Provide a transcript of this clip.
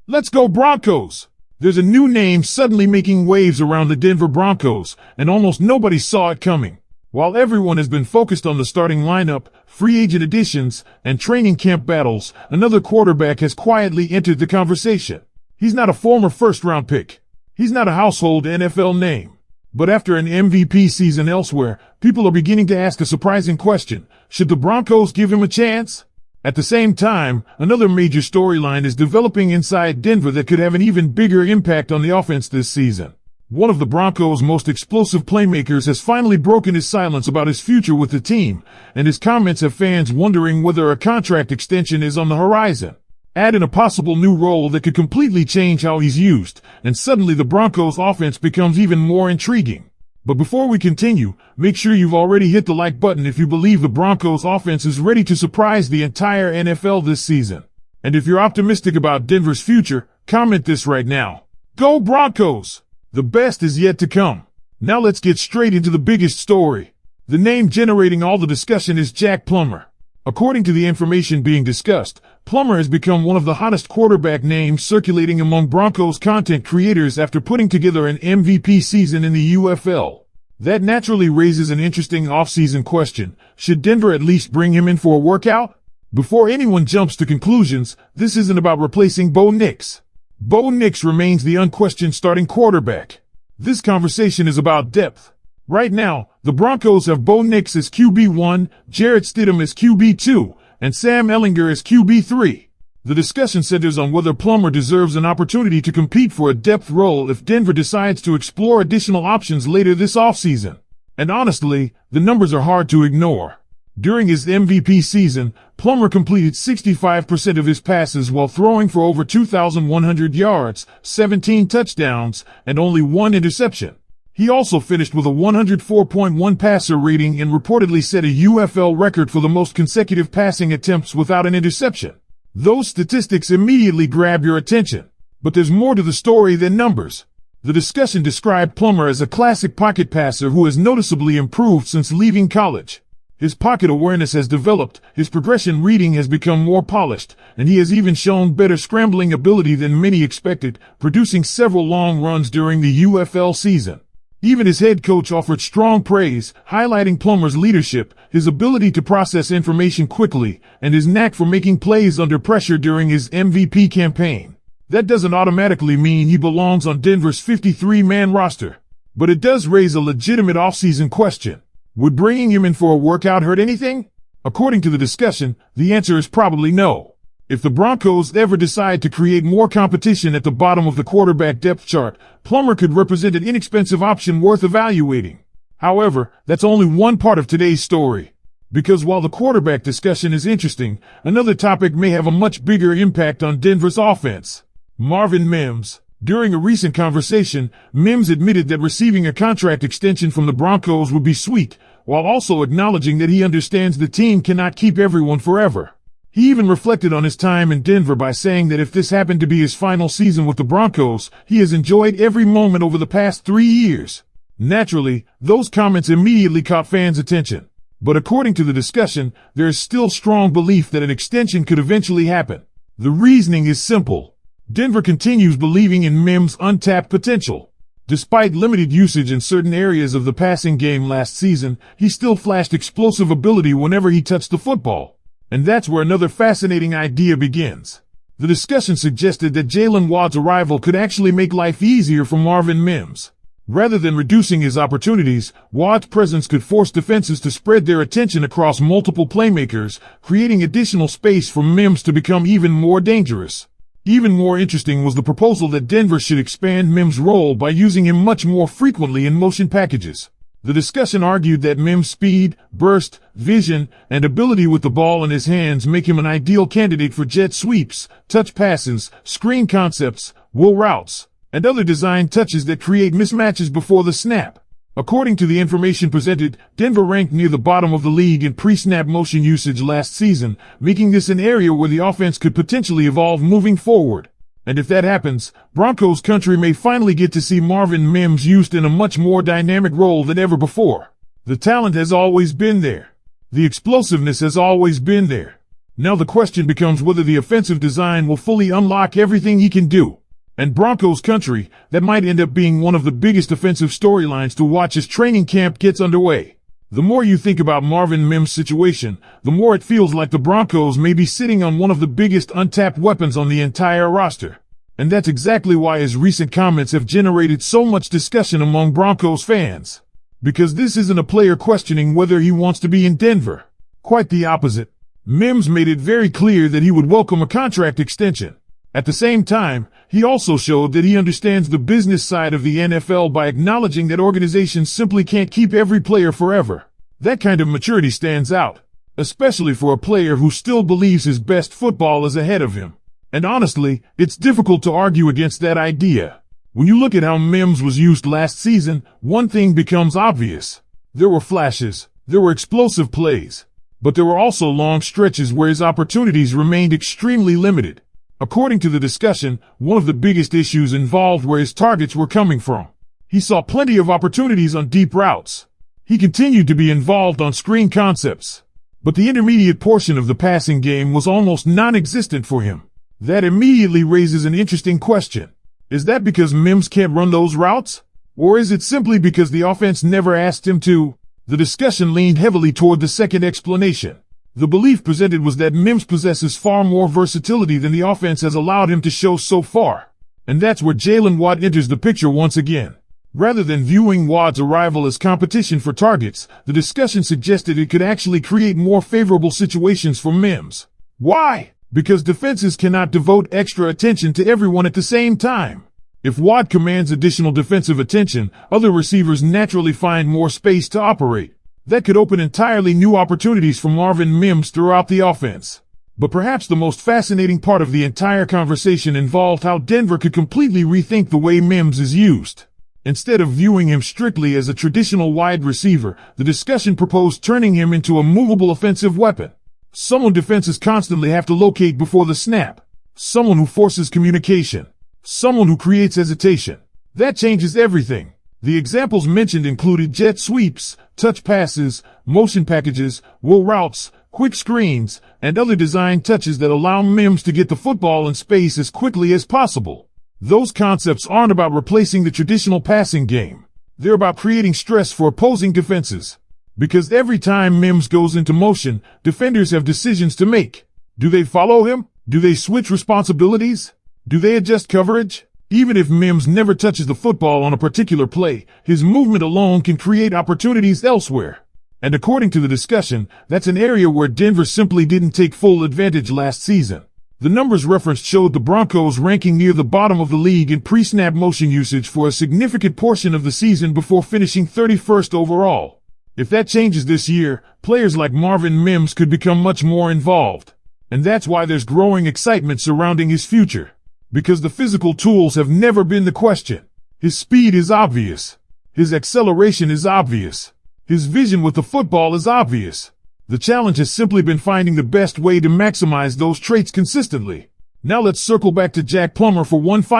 Let's go Broncos! There's a new name suddenly making waves around the Denver Broncos, and almost nobody saw it coming. While everyone has been focused on the starting lineup, free agent additions, and training camp battles, another quarterback has quietly entered the conversation. He's not a former first-round pick. He's not a household NFL name. But after an MVP season elsewhere, people are beginning to ask a surprising question. Should the Broncos give him a chance? At the same time, another major storyline is developing inside Denver that could have an even bigger impact on the offense this season. One of the Broncos' most explosive playmakers has finally broken his silence about his future with the team, and his comments have fans wondering whether a contract extension is on the horizon. Add in a possible new role that could completely change how he's used, and suddenly the Broncos' offense becomes even more intriguing. But before we continue, make sure you've already hit the like button if you believe the Broncos' offense is ready to surprise the entire NFL this season. And if you're optimistic about Denver's future, comment this right now. Go Broncos! The best is yet to come. Now let's get straight into the biggest story. The name generating all the discussion is Jack Plummer. According to the information being discussed, Plummer has become one of the hottest quarterback names circulating among Broncos content creators after putting together an MVP season in the UFL. That naturally raises an interesting offseason question. Should Denver at least bring him in for a workout? Before anyone jumps to conclusions, this isn't about replacing Bo Nix. Bo Nix remains the unquestioned starting quarterback. This conversation is about depth. Right now, the Broncos have Bo Nix as QB1, Jarrett Stidham as QB2, and Sam Ehlinger as QB3. The discussion centers on whether Plummer deserves an opportunity to compete for a depth role if Denver decides to explore additional options later this offseason. And honestly, the numbers are hard to ignore. During his MVP season, Plummer completed 65% of his passes while throwing for over 2,100 yards, 17 touchdowns, and only 1 interception. He also finished with a 104.1 passer rating and reportedly set a UFL record for the most consecutive passing attempts without an interception. Those statistics immediately grab your attention. But there's more to the story than numbers. The discussion described Plummer as a classic pocket passer who has noticeably improved since leaving college. His pocket awareness has developed, his progression reading has become more polished, and he has even shown better scrambling ability than many expected, producing several long runs during the UFL season. Even his head coach offered strong praise, highlighting Plummer's leadership, his ability to process information quickly, and his knack for making plays under pressure during his MVP campaign. That doesn't automatically mean he belongs on Denver's 53-man roster, but it does raise a legitimate offseason question. Would bringing him in for a workout hurt anything? According to the discussion, the answer is probably no. If the Broncos ever decide to create more competition at the bottom of the quarterback depth chart, Plummer could represent an inexpensive option worth evaluating. However, that's only one part of today's story. Because while the quarterback discussion is interesting, another topic may have a much bigger impact on Denver's offense. Marvin Mims. During a recent conversation, Mims admitted that receiving a contract extension from the Broncos would be sweet, while also acknowledging that he understands the team cannot keep everyone forever. He even reflected on his time in Denver by saying that if this happened to be his final season with the Broncos, he has enjoyed every moment over the past 3 years. Naturally, those comments immediately caught fans' attention. But according to the discussion, there is still strong belief that an extension could eventually happen. The reasoning is simple. Denver continues believing in Mims' untapped potential. Despite limited usage in certain areas of the passing game last season, he still flashed explosive ability whenever he touched the football. And that's where another fascinating idea begins. The discussion suggested that Jalen Wadd's arrival could actually make life easier for Marvin Mims. Rather than reducing his opportunities, Wadd's presence could force defenses to spread their attention across multiple playmakers, creating additional space for Mims to become even more dangerous. Even more interesting was the proposal that Denver should expand Mims' role by using him much more frequently in motion packages. The discussion argued that Mims' speed, burst, vision, and ability with the ball in his hands make him an ideal candidate for jet sweeps, touch passes, screen concepts, wheel routes, and other design touches that create mismatches before the snap. According to the information presented, Denver ranked near the bottom of the league in pre-snap motion usage last season, making this an area where the offense could potentially evolve moving forward. And if that happens, Broncos country may finally get to see Marvin Mims used in a much more dynamic role than ever before. The talent has always been there. The explosiveness has always been there. Now the question becomes whether the offensive design will fully unlock everything he can do. And Broncos country, that might end up being one of the biggest offensive storylines to watch as training camp gets underway. The more you think about Marvin Mims' situation, the more it feels like the Broncos may be sitting on one of the biggest untapped weapons on the entire roster. And that's exactly why his recent comments have generated so much discussion among Broncos fans. Because this isn't a player questioning whether he wants to be in Denver. Quite the opposite. Mims made it very clear that he would welcome a contract extension. At the same time, he also showed that he understands the business side of the NFL by acknowledging that organizations simply can't keep every player forever. That kind of maturity stands out, especially for a player who still believes his best football is ahead of him. And honestly, it's difficult to argue against that idea. When you look at how Mims was used last season, one thing becomes obvious. There were flashes, there were explosive plays, but there were also long stretches where his opportunities remained extremely limited. According to the discussion, one of the biggest issues involved where his targets were coming from. He saw plenty of opportunities on deep routes. He continued to be involved on screen concepts. But the intermediate portion of the passing game was almost non-existent for him. That immediately raises an interesting question. Is that because Mims can't run those routes? Or is it simply because the offense never asked him to? The discussion leaned heavily toward the second explanation. The belief presented was that Mims possesses far more versatility than the offense has allowed him to show so far. And that's where Jalen Watt enters the picture once again. Rather than viewing Watt's arrival as competition for targets, the discussion suggested it could actually create more favorable situations for Mims. Why? Because defenses cannot devote extra attention to everyone at the same time. If Watt commands additional defensive attention, other receivers naturally find more space to operate. That could open entirely new opportunities for Marvin Mims throughout the offense. But perhaps the most fascinating part of the entire conversation involved how Denver could completely rethink the way Mims is used. Instead of viewing him strictly as a traditional wide receiver, the discussion proposed turning him into a movable offensive weapon. Someone defenses constantly have to locate before the snap. Someone who forces communication. Someone who creates hesitation. That changes everything. The examples mentioned included jet sweeps, touch passes, motion packages, wheel routes, quick screens, and other design touches that allow Mims to get the football in space as quickly as possible. Those concepts aren't about replacing the traditional passing game. They're about creating stress for opposing defenses. Because every time Mims goes into motion, defenders have decisions to make. Do they follow him? Do they switch responsibilities? Do they adjust coverage? Even if Mims never touches the football on a particular play, his movement alone can create opportunities elsewhere. And according to the discussion, that's an area where Denver simply didn't take full advantage last season. The numbers referenced showed the Broncos ranking near the bottom of the league in pre-snap motion usage for a significant portion of the season before finishing 31st overall. If that changes this year, players like Marvin Mims could become much more involved. And that's why there's growing excitement surrounding his future. Because the physical tools have never been the question. His speed is obvious. His acceleration is obvious. His vision with the football is obvious. The challenge has simply been finding the best way to maximize those traits consistently. Now let's circle back to Jack Plummer for one final